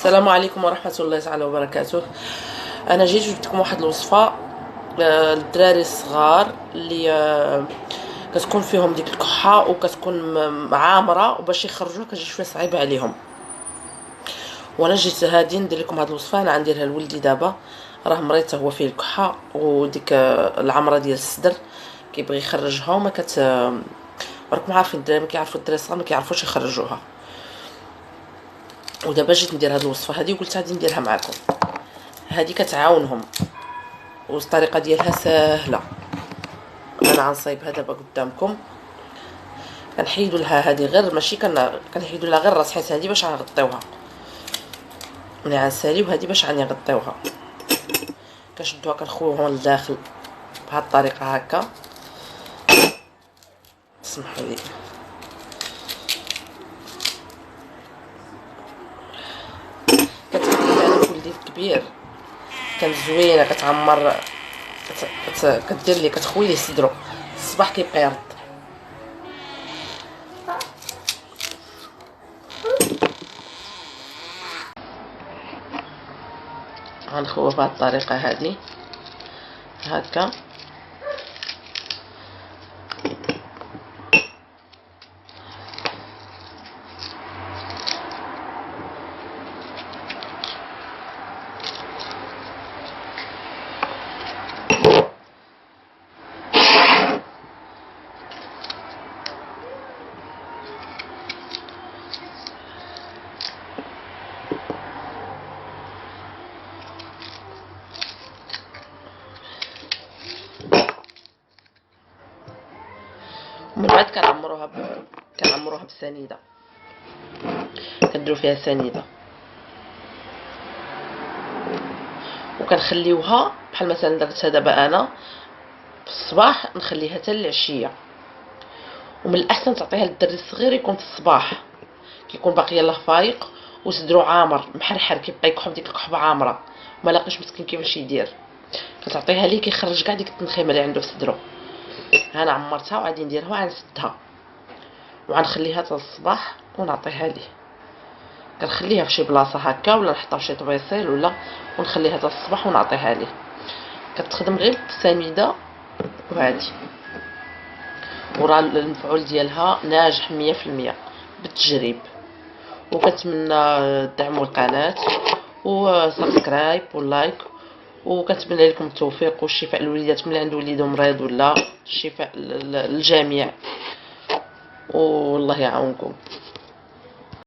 السلام عليكم ورحمة الله تعالى وبركاته. انا جيت جبت لكم واحد الوصفة للدراري الصغار اللي كتكون فيهم ديك الكحة وكتكون عامرة، وباش يخرجوها كتجي شوية صعيبة عليهم. وانا جيت هادي ندير لكم هاد الوصفة. انا غنديرها لولدي دابا، راه مريض هو فيه الكحة وديك العمرة ديال الصدر، كيبغي يخرجها وما راكم عارفين الدراري ما كيعرفوا، الدراري الصغار ما كيعرفوش يخرجوها. ودابا جيت ندير هاد الوصفة هادي وقلت غادي نديرها معكم. هادي كتعاونهم والطريقه ديالها ساهله. انا غنصايبها دابا قدامكم. كنحيدوا لها هذه غير ماشي كنحيدوا لها غير الراس، حيت هذه باش غنغطيوها. ملي غنساليو هذه باش غنغطيوها، كنشدوها كنخويوها لداخل بهذه الطريقه هكا. سمحوا لي. كتبقى على ولدي الكبير كانت زوينه، كتعمر، كدير ليه كتخوي ليه صدرو الصباح كيبقى يرد. غنخويو بهذه الطريقه هذه هكا. ومن بعد كنعمروها بسنيده، كنديرو فيها سنيده وكنخليوها بحال مثلا درتها دابا انا في الصباح نخليها حتى العشيه. ومن الاحسن تعطيها للدري الصغير يكون في الصباح، كيكون باقي يلاه فايق وصدرو عامر محرحر، كيبقى يكحب ديك الكحبه عامره، ما لاقيش مسكين كيفاش يدير. كتعطيها ليه كيخرج كاع ديك التنخيمه اللي عنده في صدرو. انا عمرتها وغادي نديرها وغنسدها وغنخليها حتى الصباح ونعطيها ليه. كنخليها في شي بلاصه هكا ولا نحطها في شي طبيصيل ولا، ونخليها حتى الصباح ونعطيها ليه. كتخدم غير بالسميده وهادي، وراه المفعول ديالها ناجح 100% بالتجريب. وكنتمنى تدعموا القناه وسبسكرايب ولايك، وكنتمنى لكم التوفيق والشفاء للوليدات من اللي عنده وليدو مريض ولا الشفاء للجميع، والله يعاونكم.